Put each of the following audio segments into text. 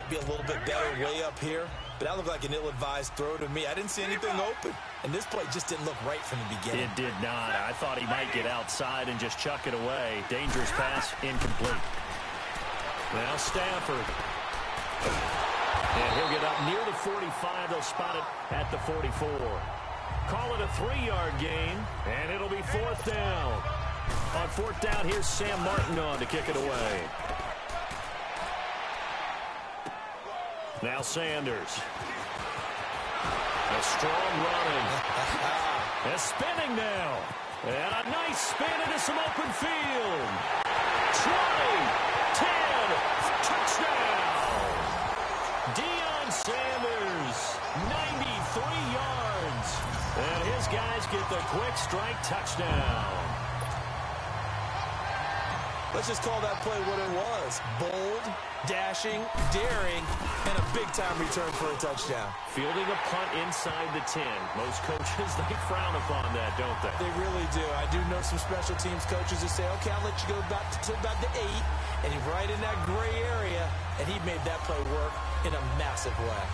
Be a little bit better way up here, but that looked like an ill-advised throw to me. I didn't see anything open, and this play just didn't look right from the beginning. It did not. I thought he might get outside and just chuck it away. Dangerous pass, incomplete. Now Stafford. And he'll get up near the 45. They'll spot it at the 44. Call it a 3-yard gain, and it'll be 4th down. On 4th down, here's Sam Martin on to kick it away. Now Sanders. A strong running. And spinning now. And a nice spin into some open field. 20, 10, touchdown. Deion Sanders, 93 yards. And his guys get the quick strike touchdown. Let's just call that play what it was. Bold, dashing, daring, and a big-time return for a touchdown. Fielding a punt inside the 10. Most coaches, they frown upon that, don't they? They really do. I do know some special teams coaches who say, okay, I'll let you go back to about the 8, and he's right in that gray area, and he made that play work in a massive way.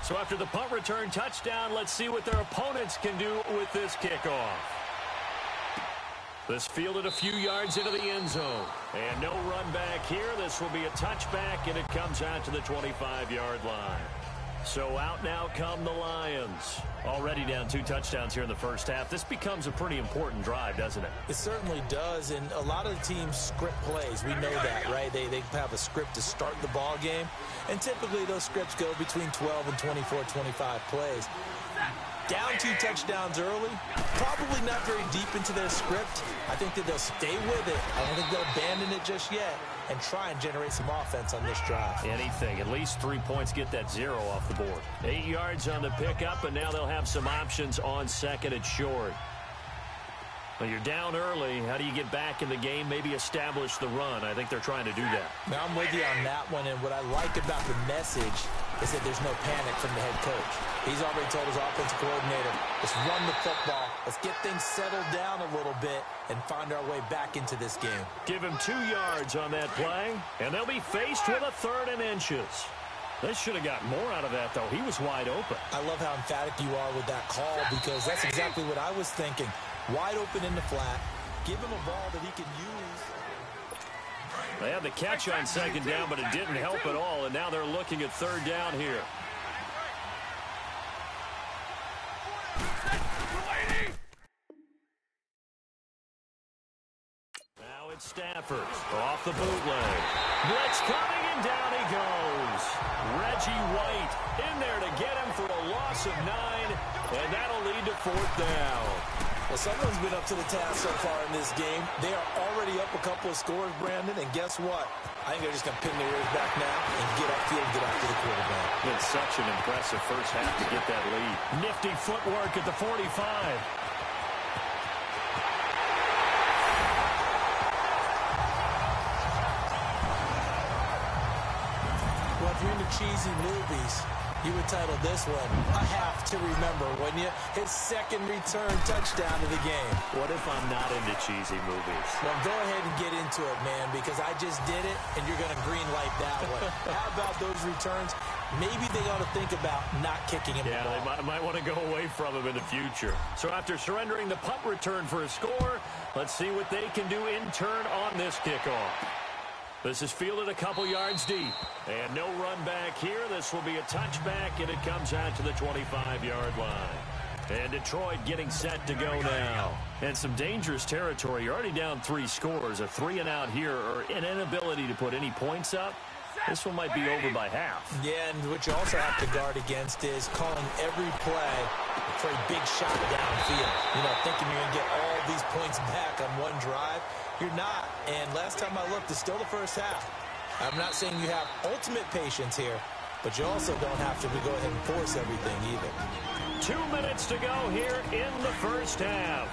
So after the punt return touchdown, let's see what their opponents can do with this kickoff. This fielded a few yards into the end zone. And no run back here. This will be a touchback, and it comes out to the 25-yard line. So out now come the Lions. Already down 2 touchdowns here in the first half. This becomes a pretty important drive, doesn't it? It certainly does, and a lot of the teams script plays. We know that, right? They have a script to start the ball game, and typically those scripts go between 12 and 24, 25 plays. Down 2 touchdowns early, probably not very deep into their script. I think that they'll stay with it. I don't think they'll abandon it just yet and try and generate some offense on this drive. Anything. At least 3 points, get that 0 off the board. 8 yards on the pickup, and now they'll have some options on 2nd and short. Well, you're down early. How do you get back in the game? Maybe establish the run. I think they're trying to do that. Now, I'm with you on that one, and what I like about the message is that there's no panic from the head coach. He's already told his offensive coordinator, let's run the football, let's get things settled down a little bit and find our way back into this game. Give him 2 yards on that play, and they'll be faced with a 3rd and inches. They should have got more out of that, though. He was wide open. I love how emphatic you are with that call because that's exactly what I was thinking. Wide open in the flat. Give him a ball that he can use. They had the catch on 2nd down, but it didn't help at all, and now they're looking at 3rd down here. Now it's Stafford off the bootleg. Blitz coming, and down he goes. Reggie White in there to get him for a loss of 9, and that'll lead to 4th down. Well, someone's been up to the task so far in this game. They are already up a couple of scores, Brandon, and guess what? I think they're just going to pin their ears back now and get upfield and get after the quarterback. It's such an impressive first half to get that lead. Nifty footwork at the 45. Well, if you're into cheesy movies, you would title this one, A Half to Remember, wouldn't you? His 2nd return touchdown of the game. What if I'm not into cheesy movies? Well, go ahead and get into it, man, because I just did it, and you're going to green light that one. How about those returns? Maybe they ought to think about not kicking him the ball. Yeah, they might want to go away from him in the future. So after surrendering the punt return for a score, let's see what they can do in turn on this kickoff. This is fielded a couple yards deep. And no run back here. This will be a touchback, and it comes out to the 25-yard line. And Detroit getting set to go now. And some dangerous territory. You're already down 3 scores. A 3-and-out here, or an inability to put any points up. This one might be over by half. Yeah, and what you also have to guard against is calling every play for a big shot downfield. You know, thinking you're going to get all these points back on one drive. You're not. And last time I looked, it's still the first half. I'm not saying you have ultimate patience here, but you also don't have to go ahead and force everything either. 2 minutes to go here in the first half.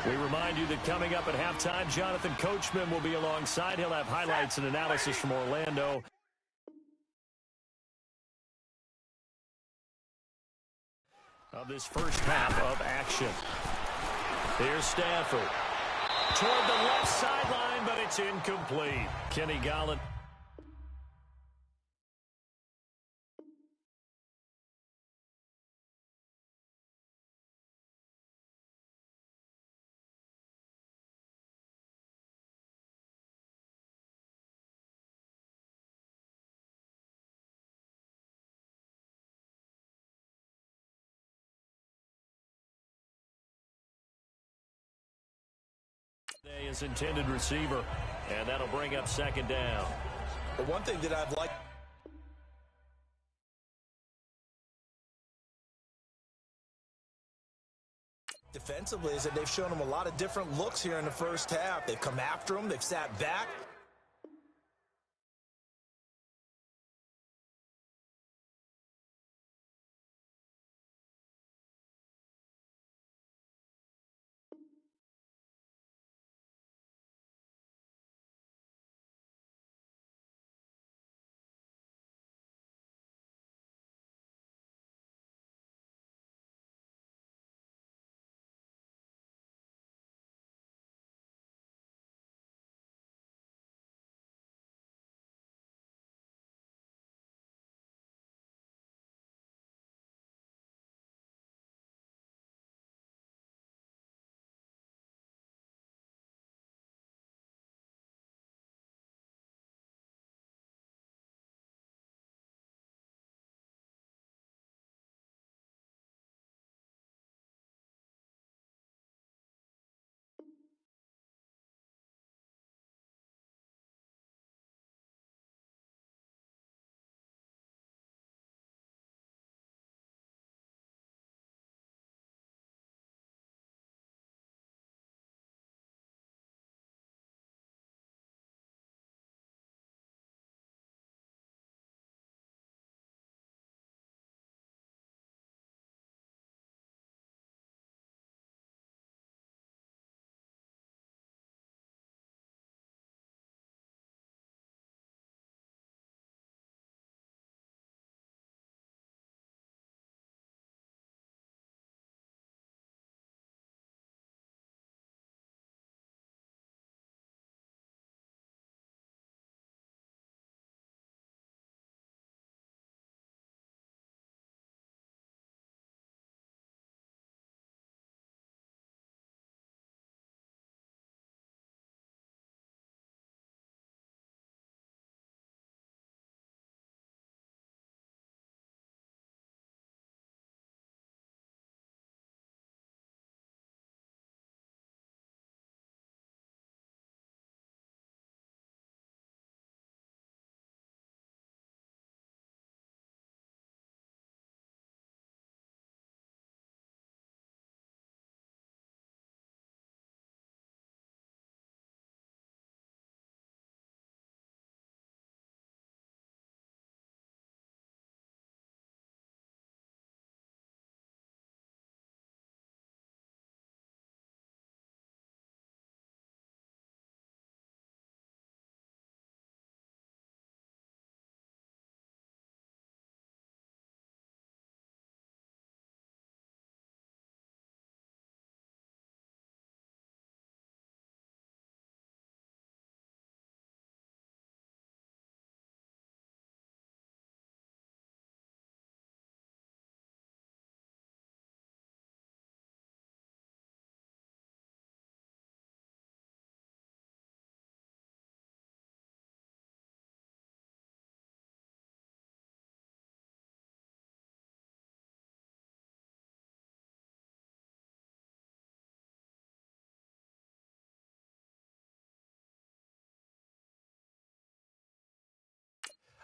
We remind you that coming up at halftime, Jonathan Coachman will be alongside. He'll have highlights and analysis from Orlando. of this first half of action. Here's Stafford. Toward the left sideline, but it's incomplete. Kenny Galladay. His intended receiver, and that'll bring up second down. The one thing that I've liked defensively is that they've shown him a lot of different looks here in the first half. They've come after him. They've sat back.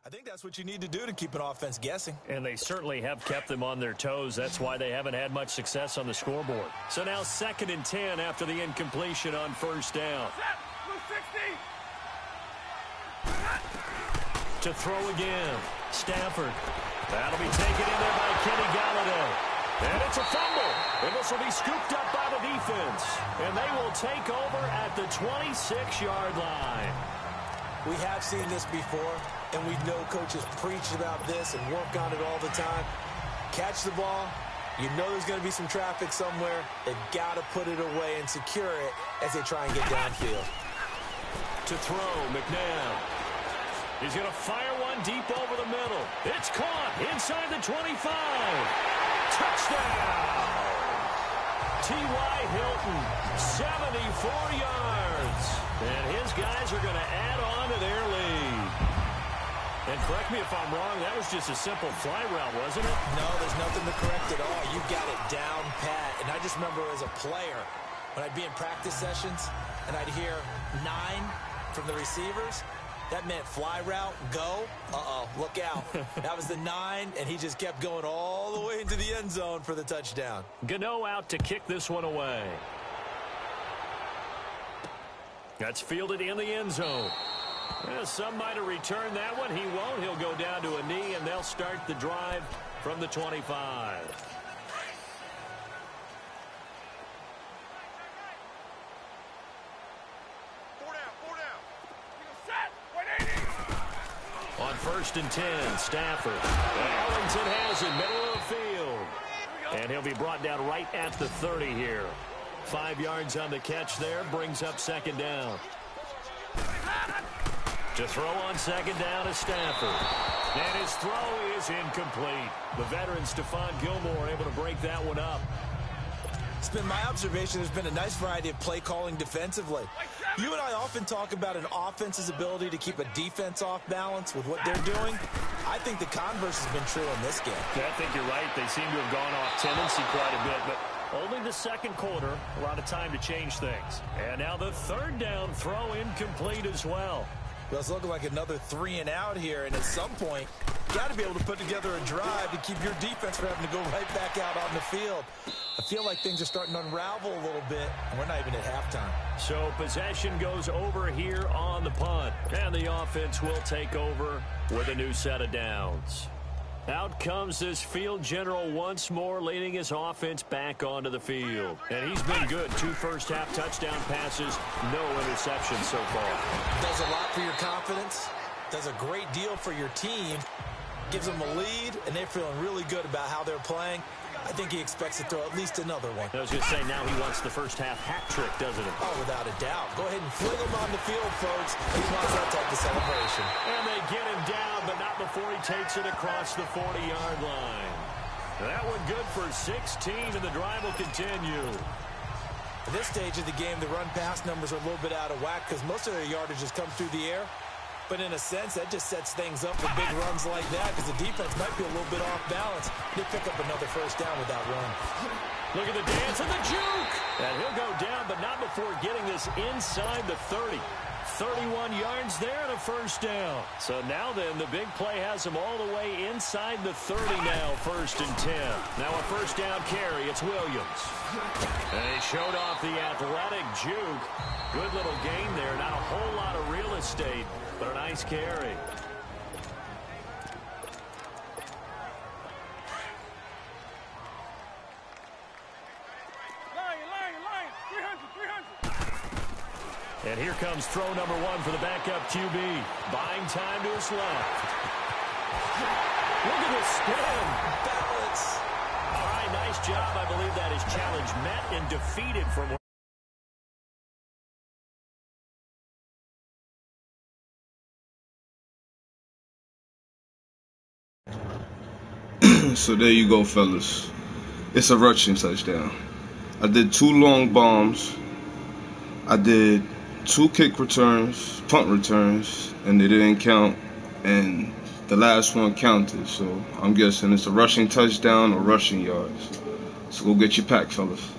I think that's what you need to do to keep an offense guessing. And they certainly have kept them on their toes. That's why they haven't had much success on the scoreboard. So now 2nd and 10 after the incompletion on first down. To throw again, Stafford. That'll be taken in there by Kenny Galladay. And it's a fumble. And this will be scooped up by the defense. And they will take over at the 26-yard line. We have seen this before, and we know coaches preach about this and work on it all the time. Catch the ball, You know there's going to be some traffic somewhere. They've got to put it away and secure it as they try and get downfield. To throw, McNabb. He's going to fire one deep over the middle. It's caught inside the 25. Touchdown! T.Y. Hilton, 74 yards. And his guys are going to add on to their lead. And correct me if I'm wrong, that was just a simple fly route, wasn't it? No, there's nothing to correct at all. You got it down pat. And I just remember as a player, when I'd be in practice sessions and I'd hear 9 from the receivers, that meant fly route, go, look out. That was the 9, and he just kept going all the way into the end zone for the touchdown. Gano out to kick this one away. That's fielded in the end zone. Well, some might have returned that one. He won't. He'll go down to a knee, and they'll start the drive from the 25. On 1st and 10, Stafford. Ellington has it, middle of the field. And he'll be brought down right at the 30 here. 5 yards on the catch there, brings up 2nd down. To throw on 2nd down is Stafford. And his throw is incomplete. The veteran Stephon Gilmore able to break that one up. It's been my observation there's been a nice variety of play calling defensively. You and I often talk about an offense's ability to keep a defense off balance with what they're doing. I think the converse has been true in this game. Yeah, I think you're right. They seem to have gone off tendency quite a bit, but only the 2nd quarter, a lot of time to change things. And now the 3rd down throw incomplete as well. Well, it's looking like another 3 and out here, and at some point, you got to be able to put together a drive to keep your defense from having to go right back out on the field. I feel like things are starting to unravel a little bit, and we're not even at halftime. So possession goes over here on the punt, and the offense will take over with a new set of downs. Out comes this field general once more, leading his offense back onto the field. And he's been good. 2 first-half touchdown passes, no interceptions so far. Does a lot for your confidence, does a great deal for your team, gives them a lead, and they're feeling really good about how they're playing. I think he expects to throw at least another one. I was going to say, now he wants the first-half hat trick, doesn't he? Oh, without a doubt. Go ahead and fling him on the field, folks. He wants that type of celebration. And they get him down, but not before he takes it across the 40-yard line. That one good for 16, and the drive will continue. At this stage of the game, the run-pass numbers are a little bit out of whack because most of their yardage has come through the air. But in a sense, that just sets things up for big runs like that because the defense might be a little bit off balance. They pick up another first down with that run. Look at the dance and the juke. And he'll go down, but not before getting this inside the 30. 31 yards there and a first down. So now then, the big play has him all the way inside the 30 now, 1st and 10. Now a first down carry, it's Williams. And he showed off the athletic juke. Good little gain there, not a whole lot of real estate, but a nice carry. And here comes throw number 1 for the backup QB. Buying time to his left. Look at the spin. Balance. All right, nice job. I believe that is challenge met and defeated from So there you go, fellas. It's a rushing touchdown. I did 2 long bombs. I did 2 kick returns, punt returns, and they didn't count. And the last one counted. So I'm guessing it's a rushing touchdown or rushing yards. So go get your pack, fellas.